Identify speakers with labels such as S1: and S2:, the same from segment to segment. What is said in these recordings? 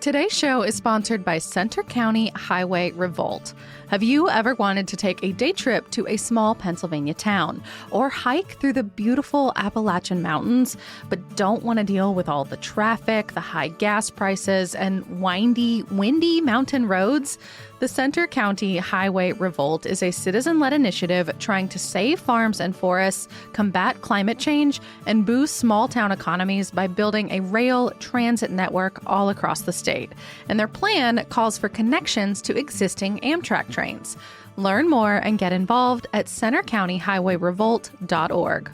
S1: Today's show is sponsored by Center County Highway Revolt. Have you ever wanted to take a day trip to a small Pennsylvania town or hike through the beautiful Appalachian Mountains, but don't want to deal with all the traffic, the high gas prices, and windy mountain roads? The Center County Highway Revolt is a citizen-led initiative trying to save farms and forests, combat climate change, and boost small-town economies by building a rail transit network all across the state. And their plan calls for connections to existing Amtrak trains. Learn more and get involved at centercountyhighwayrevolt.org.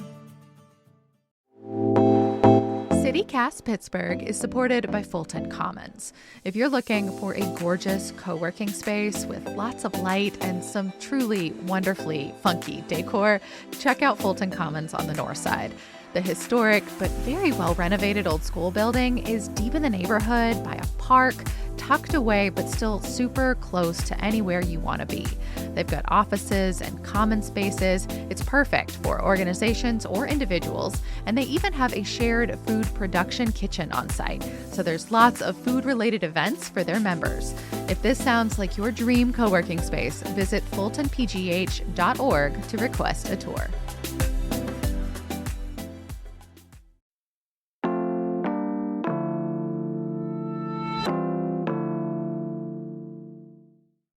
S1: CityCast Pittsburgh is supported by Fulton Commons. If you're looking for a gorgeous co-working space with lots of light and some truly wonderfully funky decor, check out Fulton Commons on the north side. The historic but very well renovated old school building is deep in the neighborhood by a park, tucked away but still super close to anywhere you want to be. They've got offices and common spaces. It's perfect for organizations or individuals, and they even have a shared food production kitchen on site. So there's lots of food-related events for their members. If this sounds like your dream co-working space, visit fultonpgh.org to request a tour.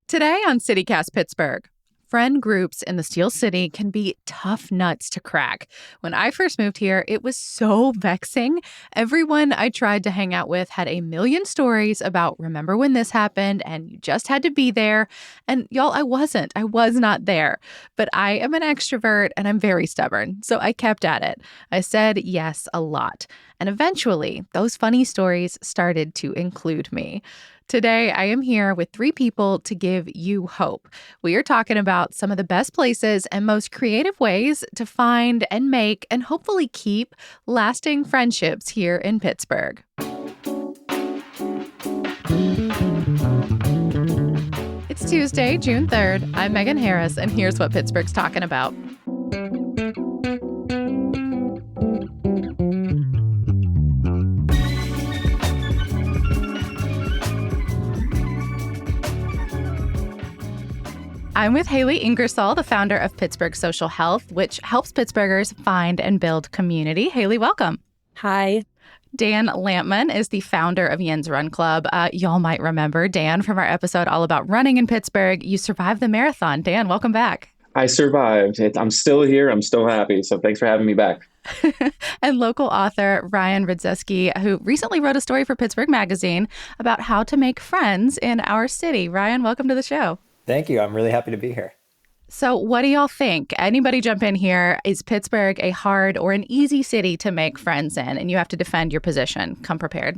S1: Today on CityCast Pittsburgh, friend groups in the Steel City can be tough nuts to crack. When I first moved here, it was so vexing. Everyone I tried to hang out with had a million stories about remember when this happened and you just had to be there. And y'all, I was not there. But I am an extrovert and I'm very stubborn, so I kept at it. I said yes a lot. And eventually, those funny stories started to include me. Today, I am here with three people to give you hope. We are talking about some of the best places and most creative ways to find and make and hopefully keep lasting friendships here in Pittsburgh. It's Tuesday, June 3rd. I'm Megan Harris, and here's what Pittsburgh's talking about. I'm with Haley Ingersoll, the founder of Pittsburgh Social Health, which helps Pittsburghers find and build community. Haley, welcome.
S2: Hi.
S1: Dan Lampman is the founder of Yen's Run Club. Y'all might remember Dan from our episode all about running in Pittsburgh. You survived the marathon. Dan, welcome back.
S3: I survived. I'm still here. I'm still happy. So thanks for having me back.
S1: And local author Ryan Rudzeski, who recently wrote a story for Pittsburgh Magazine about how to make friends in our city. Ryan, welcome to the show.
S4: Thank you. I'm really happy to be here.
S1: So what do y'all think? Anybody jump in here. Is Pittsburgh a hard or an easy city to make friends in? And you have to defend your position. Come prepared.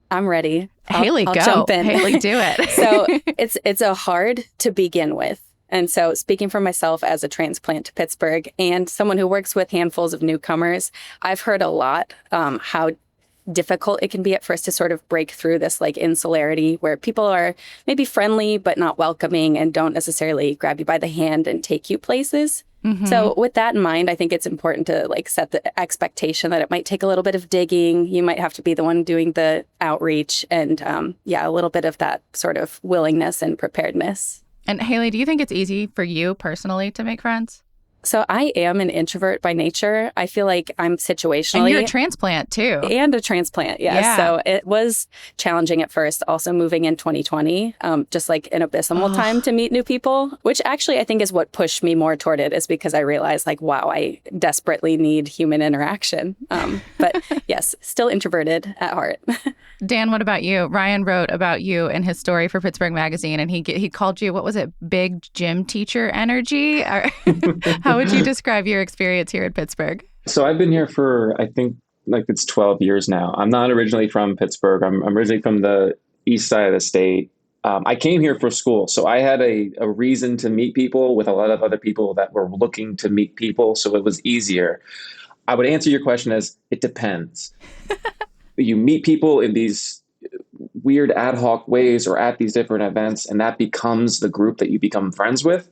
S2: I'm ready.
S1: Haley,
S2: I'll
S1: go.
S2: Jump in.
S1: Haley, do it.
S2: So it's a hard to begin with. And so speaking for myself as a transplant to Pittsburgh and someone who works with handfuls of newcomers, I've heard a lot how difficult it can be at first to sort of break through this like insularity where people are maybe friendly but not welcoming and don't necessarily grab you by the hand and take you places. Mm-hmm. So with that in mind, I think it's important to like set the expectation that it might take a little bit of digging. You might have to be the one doing the outreach and a little bit of that sort of willingness and preparedness.
S1: And Haley, do you think it's easy for you personally to make friends?
S2: So I am an introvert by nature. I feel like I'm situationally...
S1: And you're a transplant, too.
S2: And a transplant, yes. Yeah. So it was challenging at first, also moving in 2020, just like an abysmal time to meet new people, which actually I think is what pushed me more toward it, is because I realized, like, wow, I desperately need human interaction. But yes, still introverted at heart.
S1: Dan, what about you? Ryan wrote about you in his story for Pittsburgh Magazine, and he called you, what was it, big gym teacher energy? How would you describe your experience here in Pittsburgh?
S3: So I've been here for, I think, like it's 12 years now. I'm not originally from Pittsburgh. I'm originally from the east side of the state. I came here for school. So I had a reason to meet people with a lot of other people that were looking to meet people. So it was easier. I would answer your question as it depends. You meet people in these weird ad hoc ways or at these different events, and that becomes the group that you become friends with.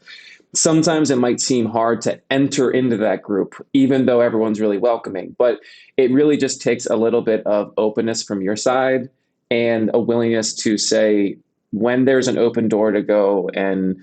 S3: Sometimes it might seem hard to enter into that group, even though everyone's really welcoming. But it really just takes a little bit of openness from your side and a willingness to say, when there's an open door to go and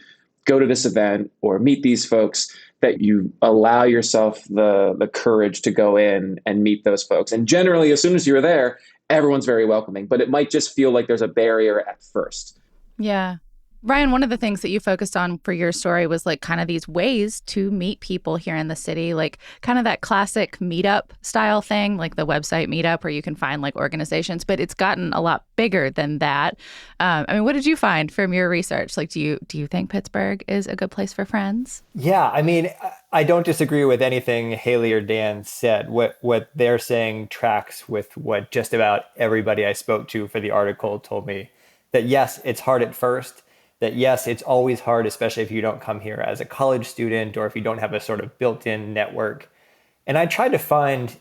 S3: go to this event or meet these folks, that you allow yourself the courage to go in and meet those folks. And generally, as soon as you're there, everyone's very welcoming, but it might just feel like there's a barrier at first.
S1: Yeah. Ryan, one of the things that you focused on for your story was like kind of these ways to meet people here in the city, like kind of that classic meetup style thing, like the website meetup where you can find like organizations, but it's gotten a lot bigger than that. What did you find from your research? Like, do you think Pittsburgh is a good place for friends?
S4: Yeah, I don't disagree with anything Haley or Dan said. What they're saying tracks with what just about everybody I spoke to for the article told me, that yes, it's hard at first. That yes, it's always hard, especially if you don't come here as a college student or if you don't have a sort of built-in network. And I tried to find,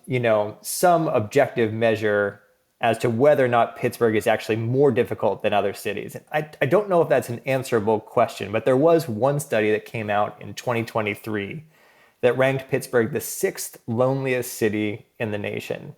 S4: some objective measure as to whether or not Pittsburgh is actually more difficult than other cities. And I don't know if that's an answerable question, but there was one study that came out in 2023 that ranked Pittsburgh the 6th loneliest city in the nation.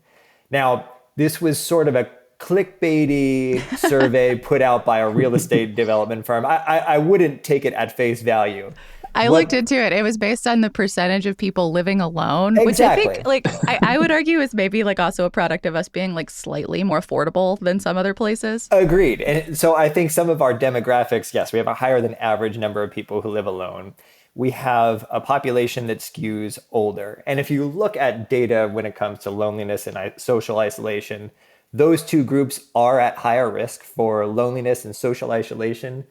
S4: Now, this was sort of a clickbaity survey put out by a real estate development firm. I wouldn't take it at face value.
S1: I looked into it. It was based on the percentage of people living alone,
S4: exactly.
S1: Which I think, I would argue is maybe like also a product of us being like slightly more affordable than some other places.
S4: Agreed. And so I think some of our demographics, yes, we have a higher than average number of people who live alone. We have a population that skews older. And if you look at data when it comes to loneliness and social isolation, those two groups are at higher risk for loneliness and social isolation.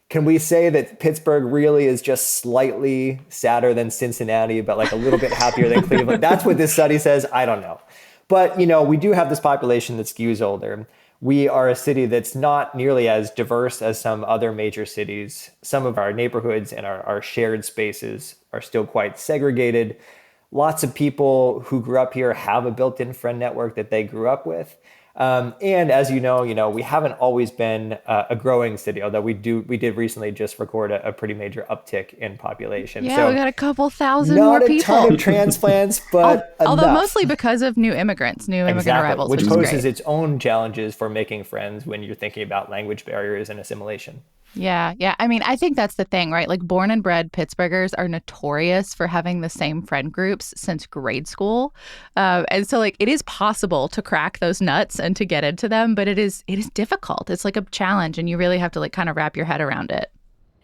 S4: Can we say that Pittsburgh really is just slightly sadder than Cincinnati, but like a little bit happier than Cleveland? That's what this study says. I don't know. But, we do have this population that skews older. We are a city that's not nearly as diverse as some other major cities. Some of our neighborhoods and our shared spaces are still quite segregated. Lots of people who grew up here have a built-in friend network that they grew up with. And as you know, we haven't always been a growing city, although we did recently just record a pretty major uptick in population.
S1: Yeah,
S4: so
S1: we got a couple thousand more people.
S4: Not a ton of transplants, but
S1: although
S4: enough.
S1: mostly because of new immigrant arrivals,
S4: which
S1: is
S4: poses
S1: great.
S4: its own challenges for making friends when you're thinking about language barriers and assimilation.
S1: Yeah. I think that's the thing, right? Like born and bred Pittsburghers are notorious for having the same friend groups since grade school. And so like it is possible to crack those nuts and to get into them, but it is difficult. It's like a challenge and you really have to like kind of wrap your head around it.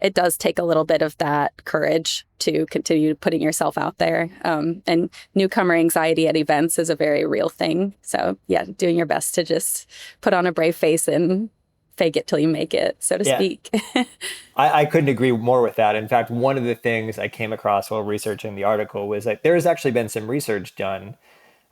S2: It does take a little bit of that courage to continue putting yourself out there. And newcomer anxiety at events is a very real thing. So yeah, doing your best to just put on a brave face and fake it till you make it, so to speak.
S4: I couldn't agree more with that. In fact, one of the things I came across while researching the article was that there has actually been some research done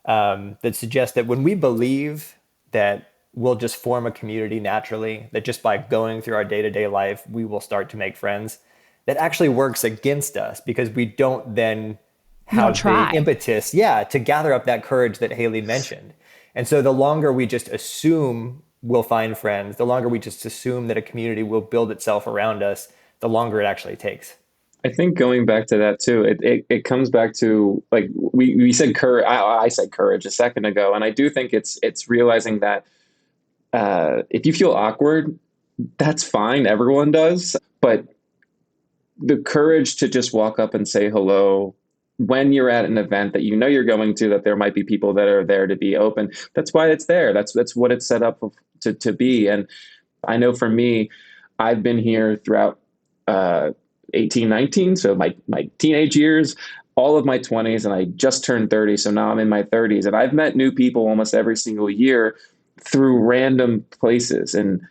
S4: that suggests that when we believe that we'll just form a community naturally, that just by going through our day-to-day life, we will start to make friends, that actually works against us because we don't then have the impetus, to gather up that courage that Haley mentioned. And so the longer we just assume we'll find friends, the longer we just assume that a community will build itself around us, the longer it actually takes.
S3: I think going back to that too, it comes back to like we said courage. I said courage a second ago, and I do think it's realizing that if you feel awkward, that's fine. Everyone does, but the courage to just walk up and say hello when you're at an event that you know you're going to, that there might be people that are there to be open. That's why it's there. That's what it's set up to be. And I know for me, I've been here throughout 18, 19, so my teenage years, all of my 20s, and I just turned 30, so now I'm in my 30s. And I've met new people almost every single year through random places. And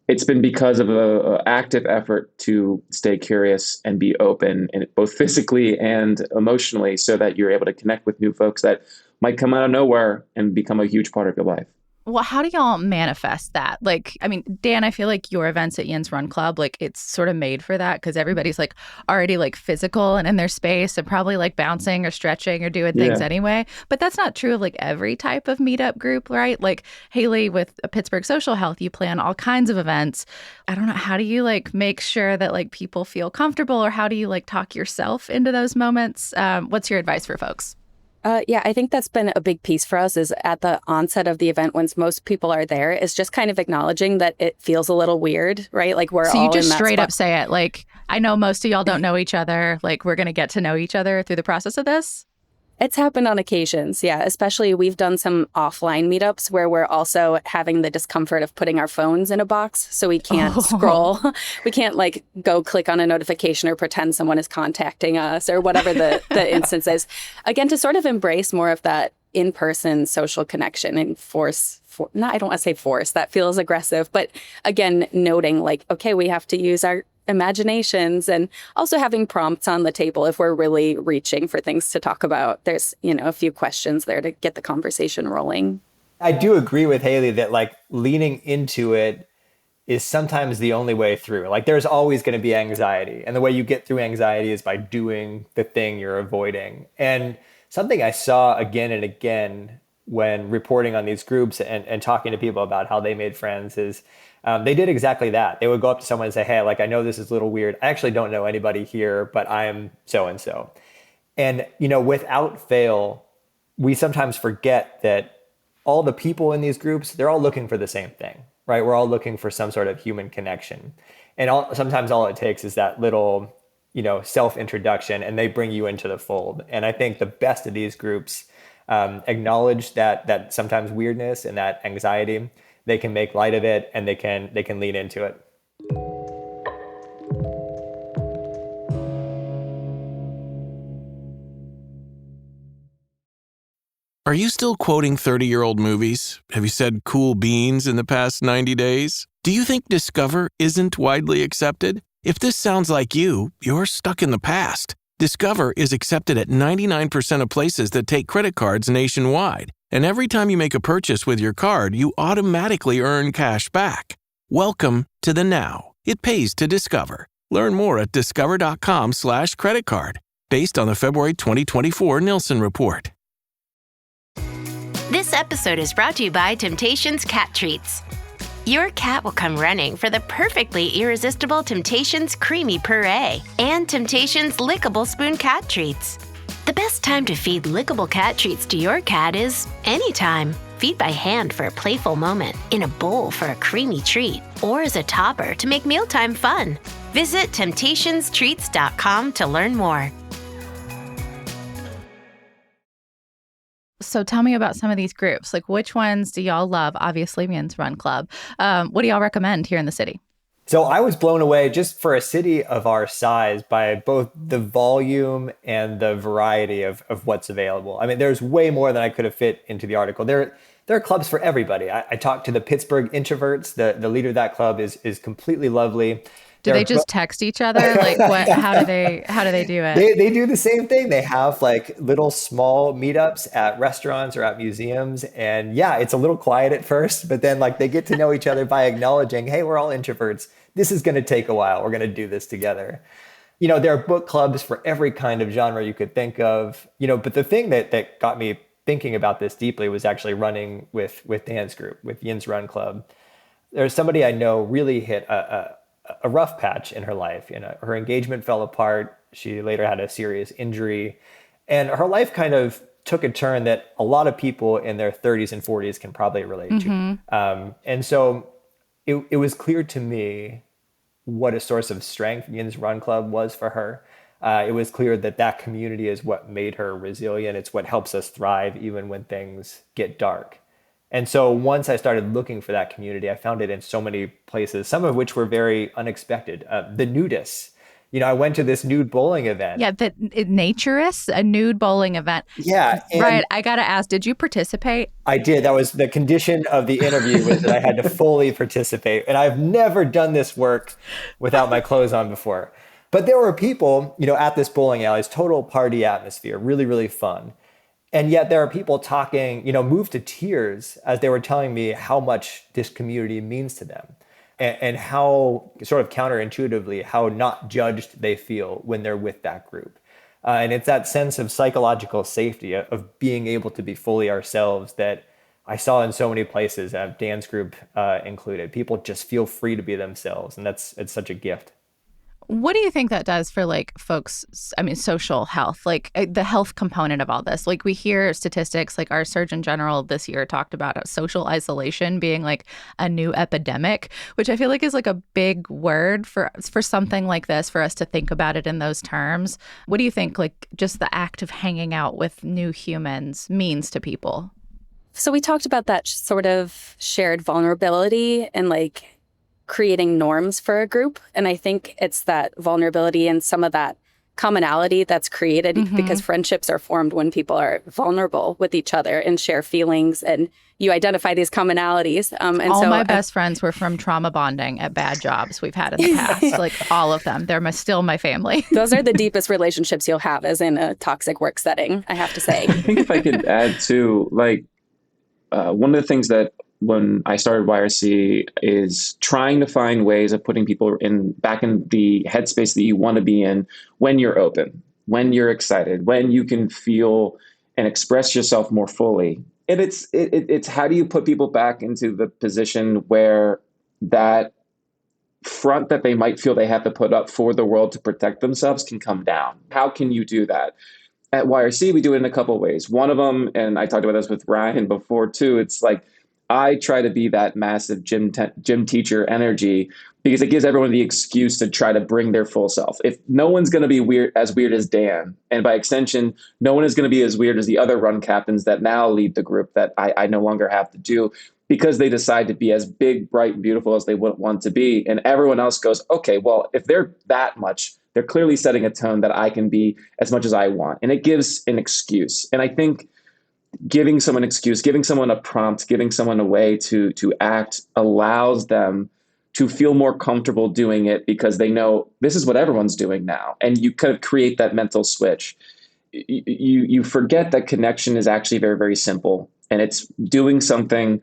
S3: it's been because of an active effort to stay curious and be open, and both physically and emotionally, so that you're able to connect with new folks that might come out of nowhere and become a huge part of your life.
S1: Well, how do y'all manifest that? Like, Dan, I feel like your events at Ian's Run Club, like it's sort of made for that because everybody's like already like physical and in their space and probably like bouncing or stretching or doing things anyway. But that's not true of like every type of meetup group, right? Like Haley with Pittsburgh Social Health, you plan all kinds of events. I don't know. How do you like make sure that like people feel comfortable, or how do you like talk yourself into those moments? What's your advice for folks?
S2: Yeah, I think that's been a big piece for us is at the onset of the event, once most people are there, is just kind of acknowledging that it feels a little weird, right? Like we're
S1: So you
S2: all in
S1: just
S2: that
S1: straight
S2: spot.
S1: up say it. Like, I know most of y'all don't know each other. Like, we're going to get to know each other through the process of this.
S2: It's happened on occasions, yeah. Especially we've done some offline meetups where we're also having the discomfort of putting our phones in a box so we can't
S1: Oh,
S2: scroll. We can't like go click on a notification or pretend someone is contacting us or whatever the instance is. Again, to sort of embrace more of that in-person social connection and I don't want to say force, that feels aggressive, but again, noting like, okay, we have to use our imaginations and also having prompts on the table if we're really reaching for things to talk about. There's, a few questions there to get the conversation rolling.
S4: I do agree with Haley that like leaning into it is sometimes the only way through. Like there's always going to be anxiety. And the way you get through anxiety is by doing the thing you're avoiding. And something I saw again and again when reporting on these groups and talking to people about how they made friends is they did exactly that. They would go up to someone and say, hey, like, I know this is a little weird. I actually don't know anybody here, but I'm so and so. And, without fail, we sometimes forget that all the people in these groups, they're all looking for the same thing, right? We're all looking for some sort of human connection. And sometimes all it takes is that little, self-introduction, and they bring you into the fold. And I think the best of these groups acknowledge that sometimes weirdness and that anxiety. They can make light of it, and they can lean into it.
S5: Are you still quoting 30-year-old movies? Have you said cool beans in the past 90 days? Do you think Discover isn't widely accepted? If this sounds like you're stuck in the past. Discover is accepted at 99% of places that take credit cards nationwide. And every time you make a purchase with your card, you automatically earn cash back. Welcome to the now. It pays to Discover. Learn more at discover.com/credit card. Based on the February 2024 Nielsen Report.
S6: This episode is brought to you by Temptations Cat Treats. Your cat will come running for the perfectly irresistible Temptations Creamy Puree and Temptations Lickable Spoon Cat Treats. The best time to feed lickable cat treats to your cat is anytime. Feed by hand for a playful moment, in a bowl for a creamy treat, or as a topper to make mealtime fun. Visit temptationstreats.com to learn more.
S1: so tell me about some of these groups. Like, which ones do y'all love? Obviously, Men's Run Club. What do y'all recommend here in the city?
S4: So I was blown away just for a city of our size by both the volume and the variety of what's available. I mean, there's way more than I could have fit into the article. There are clubs for everybody. I talked to the Pittsburgh Introverts. The leader of that club is completely lovely.
S1: Do they just text each other? Like what? How do they do it?
S4: They do the same thing. They have like little small meetups at restaurants or at museums. And yeah, it's a little quiet at first, but then like they get to know each other by acknowledging, hey, we're all introverts. This is going to take a while. We're going to do this together. There are book clubs for every kind of genre you could think of, but the thing that got me thinking about this deeply was actually running with Dan's group, with Yin's Run Club. There's somebody I know really hit a rough patch in her life. Her engagement fell apart. She later had a serious injury, and her life kind of took a turn that a lot of people in their 30s and 40s can probably relate to. And so it was clear to me what a source of strength Yin's Run Club was for her. It was clear that community is what made her resilient. It's what helps us thrive even when things get dark. And so once I started looking for that community, I found it in so many places, some of which were very unexpected. The nudists. I went to this nude bowling event.
S1: Yeah, the Naturists, a nude bowling event.
S4: Yeah.
S1: Right. I got to ask, did you participate?
S4: I did. That was the condition of the interview, was that I had to fully participate. And I've never done this work without my clothes on before. But there were people, at this bowling alley, total party atmosphere, really, really fun. And yet there are people talking, moved to tears as they were telling me how much this community means to them and how sort of counterintuitively, how not judged they feel when they're with that group. And it's that sense of psychological safety, of being able to be fully ourselves, that I saw in so many places, Dan's group included. People just feel free to be themselves. And it's such a gift.
S1: What do you think that does for like folks, social health, like the health component of all this? Like we hear statistics, like our Surgeon General this year talked about social isolation being like a new epidemic, which I feel like is like a big word for something like this, for us to think about it in those terms. What do you think like just the act of hanging out with new humans means to people?
S2: So we talked about that sort of shared vulnerability and like creating norms for a group. And I think it's that vulnerability and some of that commonality that's created because friendships are formed when people are vulnerable with each other and share feelings, and you identify these commonalities.
S1: All my best friends were from trauma bonding at bad jobs we've had in the past, like all of them. They're still my family.
S2: Those are the deepest relationships you'll have as in a toxic work setting, I have to say.
S3: I think if I could add to, like, one of the things that when I started YRC is trying to find ways of putting people back in the headspace that you want to be in when you're open, when you're excited, when you can feel and express yourself more fully. And it's how do you put people back into the position where that front that they might feel they have to put up for the world to protect themselves can come down? How can you do that? At YRC, we do it in a couple of ways. One of them, and I talked about this with Ryan before too, it's like I try to be that massive gym teacher energy because it gives everyone the excuse to try to bring their full self. If no one's going to be weird as Dan, and by extension, no one is going to be as weird as the other run captains that now lead the group that I no longer have to do because they decide to be as big, bright, and beautiful as they would want to be. And everyone else goes, okay, well, if they're that much, they're clearly setting a tone that I can be as much as I want. And it gives an excuse. And I think giving someone an excuse, giving someone a prompt, giving someone a way to act allows them to feel more comfortable doing it because they know this is what everyone's doing now. And you kind of create that mental switch. You forget that connection is actually very, very simple. And it's doing something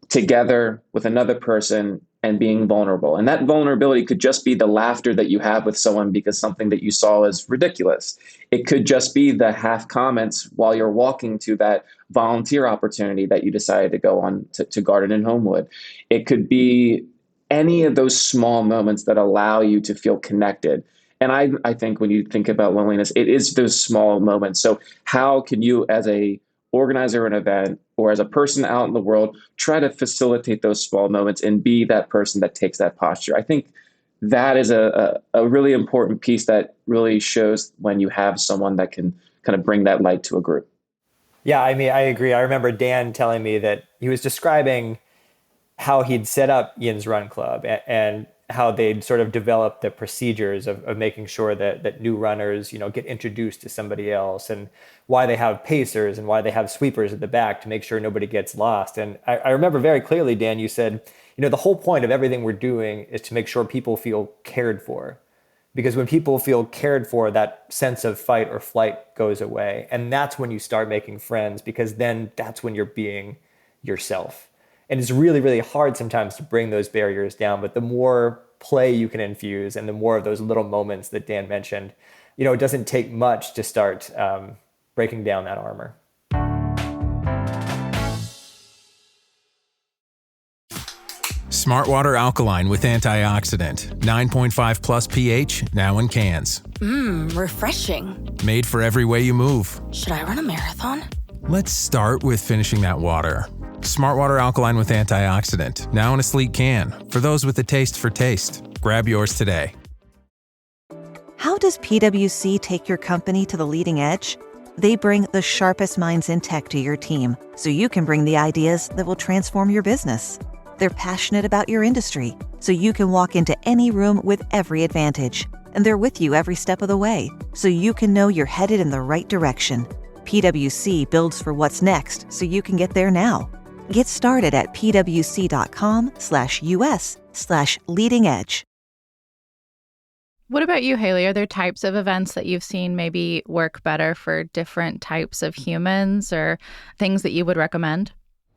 S3: together with another person and being vulnerable. And that vulnerability could just be the laughter that you have with someone because something that you saw is ridiculous. It could just be the half comments while you're walking to that volunteer opportunity that you decided to go on to garden in Homewood. It could be any of those small moments that allow you to feel connected. And I think when you think about loneliness, it is those small moments. So how can you, as a organizer of an event or as a person out in the world, try to facilitate those small moments and be that person that takes that posture? I think that is a really important piece that really shows when you have someone that can kind of bring that light to a group.
S4: Yeah, I mean, I agree. I remember Dan telling me that he was describing how he'd set up Yin's Run Club and how they'd sort of developed the procedures of making sure that new runners, get introduced to somebody else, and why they have pacers and why they have sweepers at the back to make sure nobody gets lost. And I remember very clearly, Dan, you said, the whole point of everything we're doing is to make sure people feel cared for. Because when people feel cared for, that sense of fight or flight goes away. And that's when you start making friends, because then that's when you're being yourself. And it's really, really hard sometimes to bring those barriers down. But the more play you can infuse and the more of those little moments that Dan mentioned, it doesn't take much to start breaking down that armor.
S5: Smart Water Alkaline with antioxidant. 9.5 plus pH, now in cans.
S7: Refreshing.
S5: Made for every way you move.
S7: Should I run a marathon?
S5: Let's start with finishing that water. Smart Water Alkaline with antioxidant, now in a sleek can. For those with a taste for taste. Grab yours today.
S8: How does PwC take your company to the leading edge? They bring the sharpest minds in tech to your team, so you can bring the ideas that will transform your business. They're passionate about your industry, so you can walk into any room with every advantage. And they're with you every step of the way, so you can know you're headed in the right direction. PwC builds for what's next, so you can get there now. Get started at pwc.com/US/leading edge.
S1: What about you, Haley? Are there types of events that you've seen maybe work better for different types of humans, or things that you would recommend?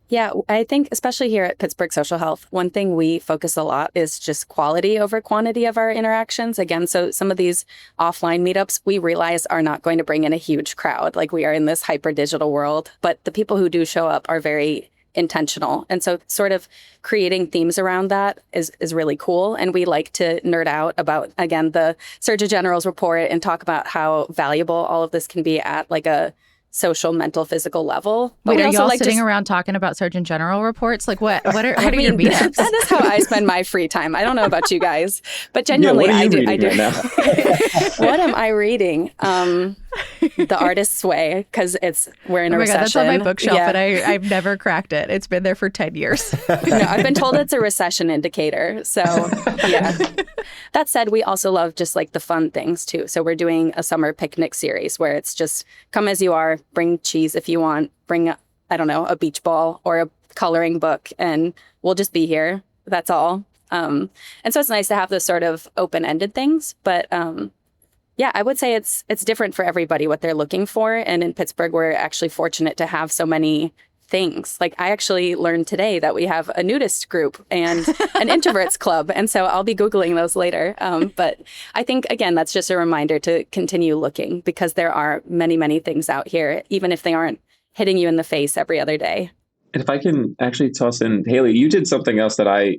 S2: Yeah, I think especially here at Pittsburgh Social Health, one thing we focus a lot is just quality over quantity of our interactions. Again, so some of these offline meetups we realize are not going to bring in a huge crowd. Like, we are in this hyper digital world, but the people who do show up are very intentional. And so sort of creating themes around that is really cool. And we like to nerd out about, again, the Surgeon General's report and talk about how valuable all of this can be at like a social, mental, physical level. But
S1: Wait, are you all
S2: like
S1: sitting around talking about Surgeon General reports? Like what are your meetups?
S2: That is how I spend my free time. I don't know about you guys, but genuinely, I do.
S3: Right now?
S2: What am I reading? The Artist's Way, because we're in a recession.
S1: That's on my bookshelf, but I've never cracked it. It's been there for 10 years.
S2: No, I've been told it's a recession indicator. So, yeah. That said, we also love just like the fun things too. So we're doing a summer picnic series where it's just come as you are, bring cheese if you want, bring, I don't know, a beach ball or a coloring book, and we'll just be here. That's all. And so it's nice to have those sort of open-ended things, but yeah, I would say it's different for everybody what they're looking for. And in Pittsburgh, we're actually fortunate to have so many things. Like I actually learned today that we have a nudist group and an introverts club. And so I'll be Googling those later. But I think, again, that's just a reminder to continue looking because there are many, many things out here, even if they aren't hitting you in the face every other day.
S3: And if I can actually toss in, Haley, you did something else that I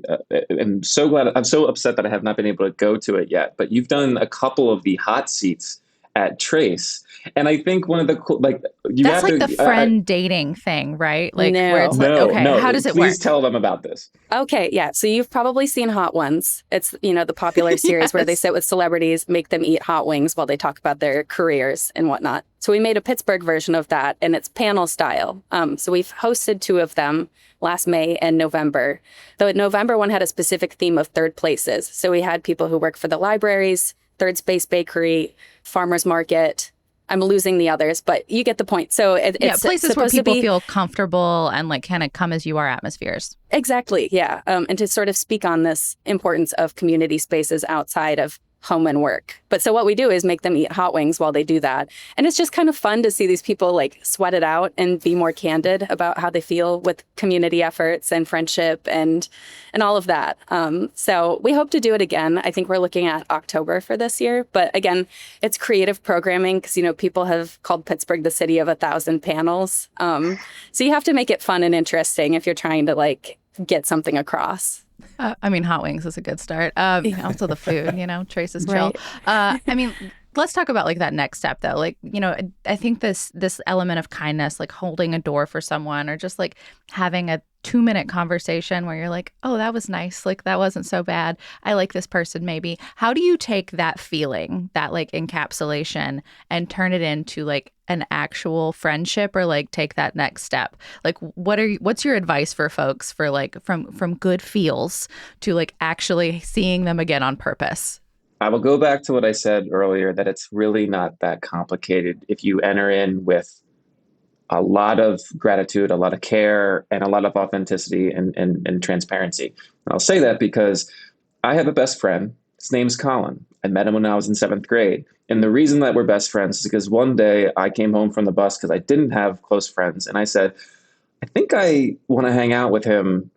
S3: am so glad. I'm so upset that I have not been able to go to it yet. But you've done a couple of the hot seats at Trace. And I think one of the cool, like,
S1: that's like the friend dating thing, right? Like, where it's like, okay, how does it work?
S3: Please tell them about this.
S2: Okay, yeah. So you've probably seen Hot Ones. It's, the popular series where they sit with celebrities, make them eat hot wings while they talk about their careers and whatnot. So we made a Pittsburgh version of that, and it's panel style. So we've hosted 2 of them last May and November. The November one had a specific theme of third places. So we had people who work for the libraries, Third Space Bakery, Farmers Market. I'm losing the others, but you get the point. So it's
S1: places where people feel comfortable and like kind of come as you are atmospheres.
S2: Exactly. Yeah. And to sort of speak on this importance of community spaces outside of home and work. But so what we do is make them eat hot wings while they do that. And it's just kind of fun to see these people like sweat it out and be more candid about how they feel with community efforts and friendship and all of that. So we hope to do it again. I think we're looking at October for this year. But again, it's creative programming because, people have called Pittsburgh the city of 1,000 panels. So you have to make it fun and interesting if you're trying to like get something across.
S1: Hot wings is a good start. Also the food, Trace is chill.
S2: Right.
S1: Let's talk about like that next step though. Like, I think this element of kindness, like holding a door for someone or just like having a 2-minute conversation where you're like, oh, that was nice. Like that wasn't so bad. I like this person maybe. How do you take that feeling, that like encapsulation and turn it into like an actual friendship or like take that next step? Like what's your advice for folks for like from good feels to like actually seeing them again on purpose?
S3: I will go back to what I said earlier, that it's really not that complicated if you enter in with a lot of gratitude, a lot of care, and a lot of authenticity and transparency. And I'll say that because I have a best friend. His name's Colin. I met him when I was in 7th grade. And the reason that we're best friends is because one day I came home from the bus because I didn't have close friends. And I said, I think I want to hang out with him.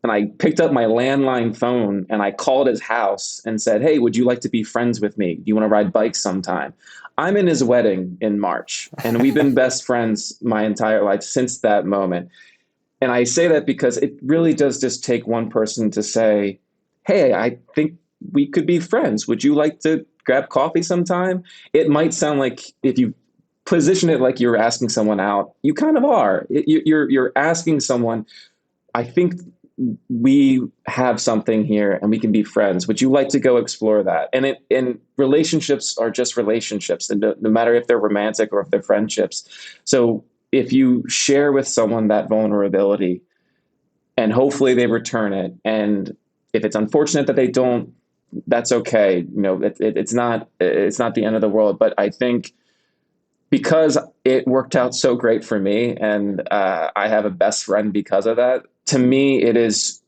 S3: And I picked up my landline phone and I called his house and said, hey, would you like to be friends with me? Do you want to ride bikes sometime? I'm in his wedding in March, and we've been best friends my entire life since that moment. And I say that because it really does just take one person to say, hey, I think we could be friends. Would you like to grab coffee sometime? It might sound like if you position it like you're asking someone out, you kind of are. You're asking someone, I think we have something here and we can be friends. Would you like to go explore that? And relationships are just relationships, and no matter if they're romantic or if they're friendships. So if you share with someone that vulnerability and hopefully they return it, and if it's unfortunate that they don't, that's okay. It's not the end of the world. But I think because it worked out so great for me, and I have a best friend because of that, to me, it is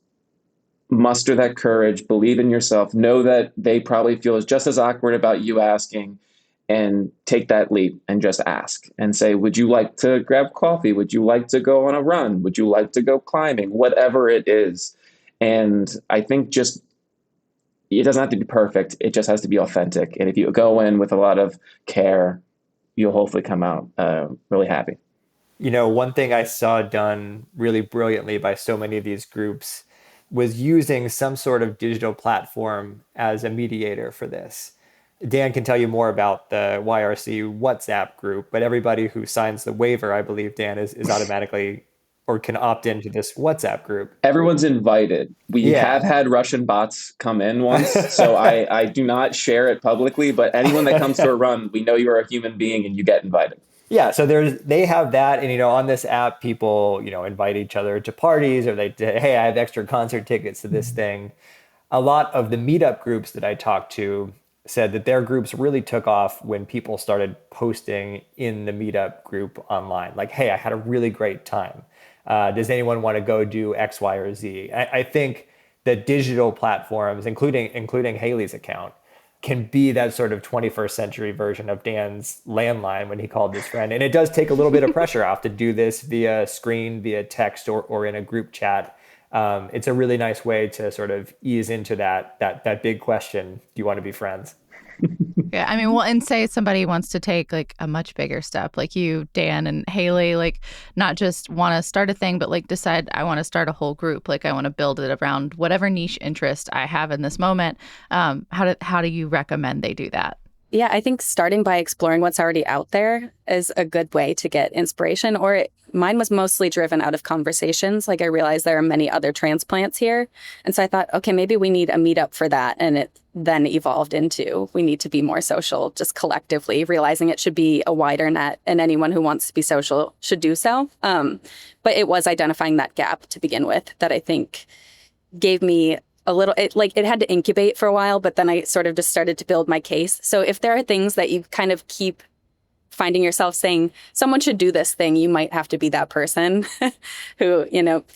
S3: muster that courage, believe in yourself, know that they probably feel just as awkward about you asking, and take that leap and just ask and say, would you like to grab coffee? Would you like to go on a run? Would you like to go climbing? Whatever it is. And I think just, it doesn't have to be perfect. It just has to be authentic. And if you go in with a lot of care, you'll hopefully come out really happy.
S4: One thing I saw done really brilliantly by so many of these groups was using some sort of digital platform as a mediator for this. Dan can tell you more about the YRC WhatsApp group, but everybody who signs the waiver, I believe, Dan, is automatically or can opt into this WhatsApp group.
S3: Everyone's invited. We have had Russian bots come in once, so I do not share it publicly, but anyone that comes to a run, we know you're a human being and you get invited.
S4: Yeah, so they have that, and on this app, people invite each other to parties, or they say, hey, I have extra concert tickets to this thing. A lot of the meetup groups that I talked to said that their groups really took off when people started posting in the meetup group online, like, hey, I had a really great time. Does anyone want to go do X, Y, or Z? I think that digital platforms, including Haley's account, can be that sort of 21st century version of Dan's landline when he called his friend. And it does take a little bit of pressure off to do this via screen, via text, or in a group chat. It's a really nice way to sort of ease into that big question, do you want to be friends?
S1: Yeah, I mean, well, and say somebody wants to take like a much bigger step, like you, Dan, and Haley, like not just want to start a thing, but like decide I want to start a whole group. Like I want to build it around whatever niche interest I have in this moment. How do you recommend they do that?
S2: Yeah, I think starting by exploring what's already out there is a good way to get inspiration. Mine was mostly driven out of conversations. Like I realized there are many other transplants here. And so I thought, okay, maybe we need a meetup for that. And it then evolved into we need to be more social, just collectively, realizing it should be a wider net and anyone who wants to be social should do so. But it was identifying that gap to begin with that I think gave me it had to incubate for a while, but then I sort of just started to build my case. So if there are things that you kind of keep finding yourself saying, someone should do this thing, you might have to be that person who,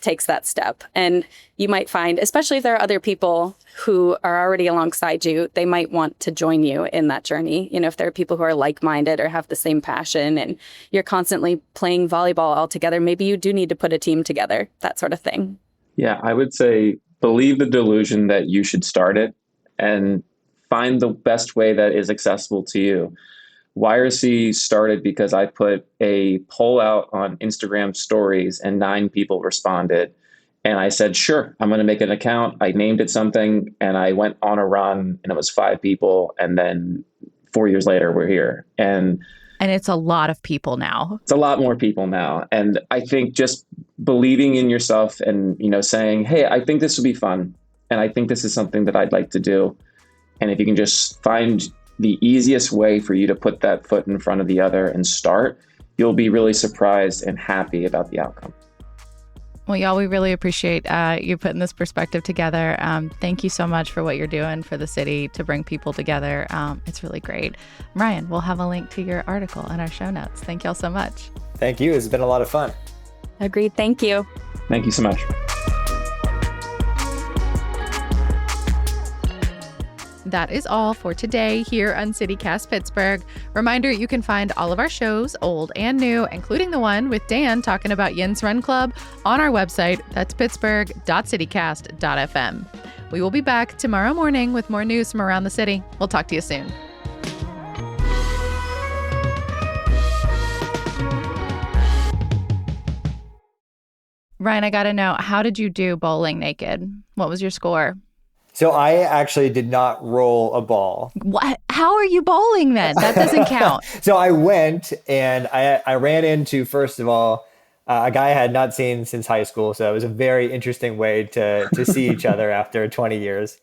S2: takes that step. And you might find, especially if there are other people who are already alongside you, they might want to join you in that journey. If there are people who are like-minded or have the same passion and you're constantly playing volleyball all together, maybe you do need to put a team together, that sort of thing.
S3: Yeah, I would say believe the delusion that you should start it and find the best way that is accessible to you. YRC started because I put a poll out on Instagram stories and 9 people responded. And I said, sure, I'm going to make an account. I named it something and I went on a run and it was 5 people. And then 4 years later, we're here. And
S1: it's a lot of people now.
S3: It's a lot more people now. And I think just believing in yourself and, saying, hey, I think this would be fun. And I think this is something that I'd like to do. And if you can just find the easiest way for you to put that foot in front of the other and start, you'll be really surprised and happy about the outcome.
S1: Well, y'all, we really appreciate you putting this perspective together. Thank you so much for what you're doing for the city to bring people together. It's really great. Ryan, we'll have a link to your article in our show notes. Thank y'all so much.
S4: Thank you. It's been a lot of fun.
S2: Agreed. Thank you.
S3: Thank you so much.
S1: That is all for today here on CityCast Pittsburgh. Reminder, you can find all of our shows, old and new, including the one with Dan talking about Yin's Run Club, on our website. That's pittsburgh.citycast.fm. We will be back tomorrow morning with more news from around the city. We'll talk to you soon. Ryan, I got to know, how did you do bowling naked? What was your score?
S4: So I actually did not roll a ball.
S1: What? How are you bowling then? That doesn't count.
S4: So I went and I ran into, first of all, a guy I had not seen since high school. So it was a very interesting way to see each other after 20 years.